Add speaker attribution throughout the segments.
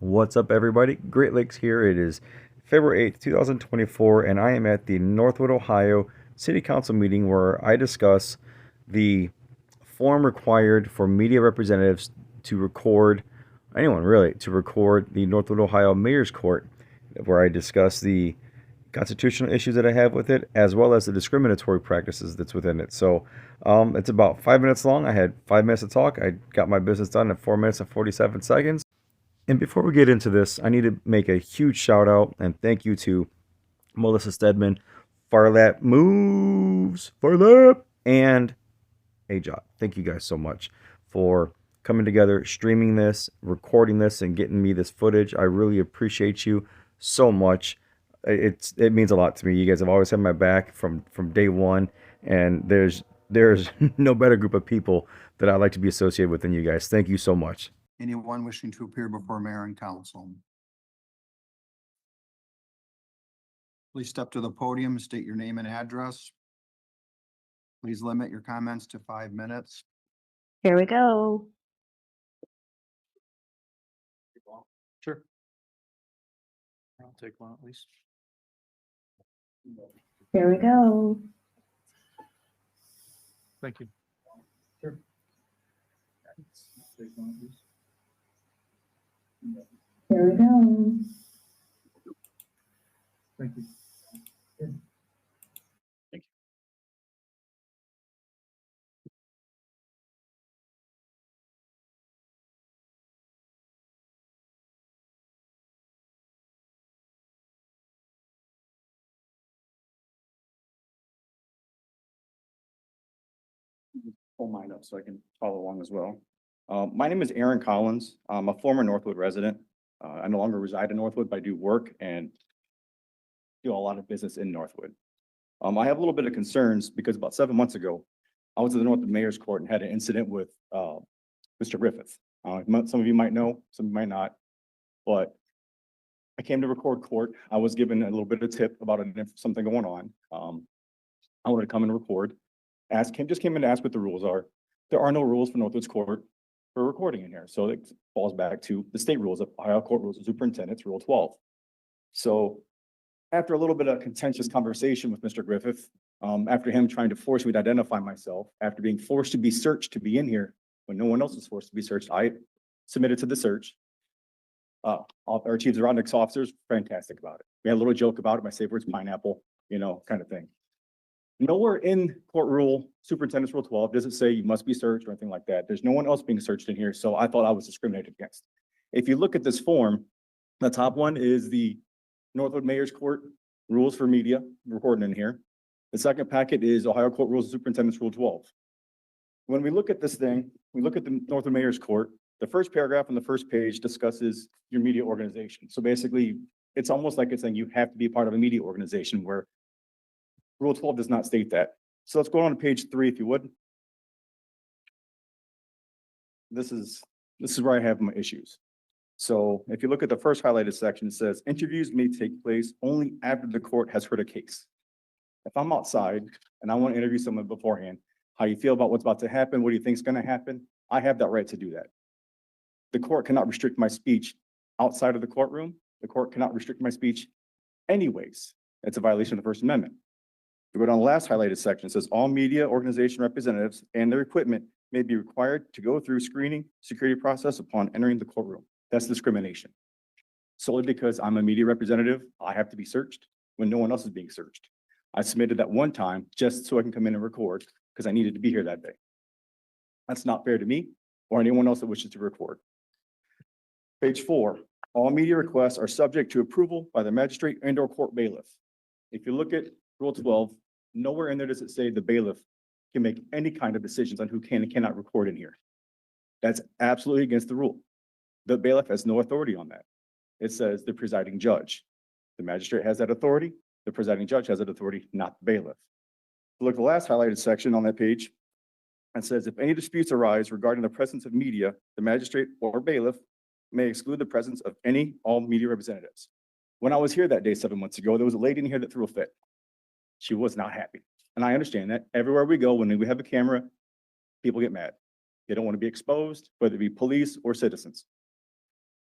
Speaker 1: What's up, everybody? Great Lakes here. It is February 8th, 2024, and I am at the Northwood, Ohio City Council meeting where I discuss the form required for media representatives to record, anyone really, to record the Northwood, Ohio Mayor's Court, where I discuss the constitutional issues that I have with it, as well as the discriminatory practices that's within it. So it's about 5 minutes long. I had 5 minutes to talk. I got my business done in 4 minutes and 47 seconds. And before we get into this, I need to make a huge shout out and thank you to Melissa Stedman, Farlap Moves, Farlap, and AJOT. Thank you guys so much for coming together, streaming this, recording this, and getting me this footage. I really appreciate you so much. It means a lot to me. You guys have always had my back from day one, and there's no better group of people that I like to be associated with than you guys. Thank you so much.
Speaker 2: Anyone wishing to appear before mayor and council? Please step to the podium, state your name and address. Please limit your comments to 5 minutes.
Speaker 3: Here we go.
Speaker 4: Sure. I'll take one at least.
Speaker 3: Here we go.
Speaker 4: Thank you. Sure. Take one at least.
Speaker 3: Here we go.
Speaker 4: Thank you. Thank you. Pull mine up so I can follow along as well. My name is Aaron Collins. I'm a former Northwood resident. I no longer reside in Northwood, but I do work and do a lot of business in Northwood. I have a little bit of concerns because about 7 months ago, I was at the Northwood Mayor's Court and had an incident with Mr. Griffith. Some of you might know, some of you might not, but I came to record court. I was given a little bit of tip about something going on. I wanted to come and record. Just came in to ask what the rules are. There are no rules for Northwood's court for recording in here. So it falls back to the state rules of Ohio Court Rules of Superintendents, Rule 12. So after a little bit of contentious conversation with Mr. Griffith, after him trying to force me to identify myself, after being forced to be searched to be in here when no one else was forced to be searched, I submitted to the search. Our chief Rodnick's officers, fantastic about it. We had a little joke about it. My safe word's pineapple, kind of thing. Nowhere in Court Rule, Superintendent's Rule 12, does it say you must be searched or anything like that. There's no one else being searched in here, so I thought I was discriminated against. If you look at this form, the top one is the Northwood Mayor's Court Rules for Media, recording in here. The second packet is Ohio Court Rules of Superintendent's Rule 12. When we look at this thing, we look at the Northwood Mayor's Court, the first paragraph on the first page discusses your media organization. So basically, it's almost like it's saying you have to be part of a media organization where Rule 12 does not state that. So let's go on to page 3, if you would. This is where I have my issues. So if you look at the first highlighted section, it says interviews may take place only after the court has heard a case. If I'm outside and I want to interview someone beforehand, how you feel about what's about to happen, what do you think is going to happen? I have that right to do that. The court cannot restrict my speech outside of the courtroom. The court cannot restrict my speech anyways. It's a violation of the First Amendment. We go down the last highlighted section. It says all media organization representatives and their equipment may be required to go through screening security process upon entering the courtroom. That's discrimination. Solely because I'm a media representative, I have to be searched when no one else is being searched. I submitted that one time just so I can come in and record because I needed to be here that day. That's not fair to me or anyone else that wishes to record. Page 4, all media requests are subject to approval by the magistrate and/or court bailiff. If you look at Rule 12, nowhere in there does it say the bailiff can make any kind of decisions on who can and cannot record in here. That's absolutely against the rule. The bailiff has no authority on that. It says the presiding judge. The magistrate has that authority. The presiding judge has that authority, not the bailiff. Look at the last highlighted section on that page. It says if any disputes arise regarding the presence of media, the magistrate or bailiff may exclude the presence of all media representatives. When I was here that day 7 months ago, there was a lady in here that threw a fit. She was not happy. And I understand that. Everywhere we go, when we have a camera, people get mad. They don't want to be exposed, whether it be police or citizens.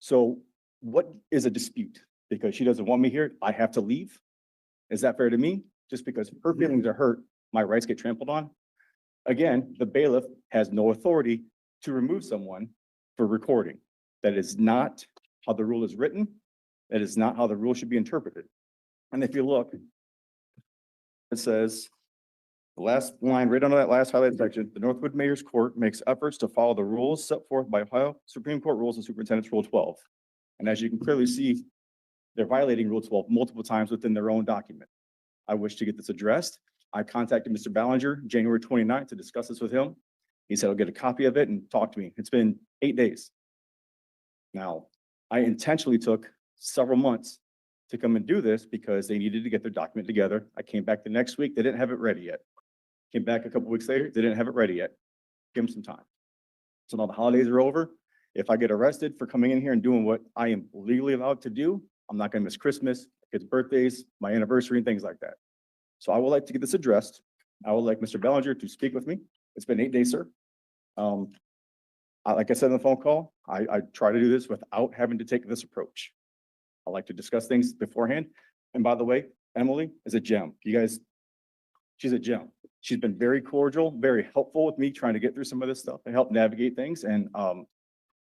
Speaker 4: So what is a dispute? Because she doesn't want me here, I have to leave? Is that fair to me? Just because her feelings are hurt, my rights get trampled on? Again, the bailiff has no authority to remove someone for recording. That is not how the rule is written. That is not how the rule should be interpreted. And if you look, it says, the last line right under that last highlighted section, the Northwood Mayor's Court makes efforts to follow the rules set forth by Ohio Supreme Court Rules and Superintendent's Rule 12. And as you can clearly see, they're violating Rule 12 multiple times within their own document. I wish to get this addressed. I contacted Mr. Ballinger January 29th to discuss this with him. He said, I'll get a copy of it and talk to me. It's been 8 days. Now, I intentionally took several months to come and do this because they needed to get their document together. I came back the next week. They didn't have it ready yet. Came back a couple weeks later. They didn't have it ready yet. Give them some time. So now the holidays are over. If I get arrested for coming in here and doing what I am legally allowed to do, I'm not going to miss Christmas, kids' birthdays, my anniversary, and things like that. So I would like to get this addressed. I would like Mr. Ballinger to speak with me. It's been 8 days, sir. Like I said in the phone call, I try to do this without having to take this approach. I like to discuss things beforehand. And by the way, Emily is a gem. You guys, she's a gem. She's been very cordial, very helpful with me trying to get through some of this stuff and help navigate things. And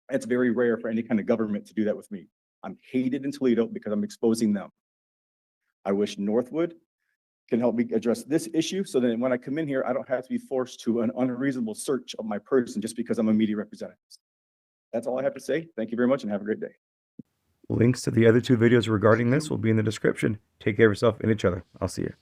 Speaker 4: it's very rare for any kind of government to do that with me. I'm hated in Toledo because I'm exposing them. I wish Northwood can help me address this issue so that when I come in here, I don't have to be forced to an unreasonable search of my person just because I'm a media representative. That's all I have to say. Thank you very much and have a great day.
Speaker 1: Links to the other two videos regarding this will be in the description. Take care of yourself and each other. I'll see you.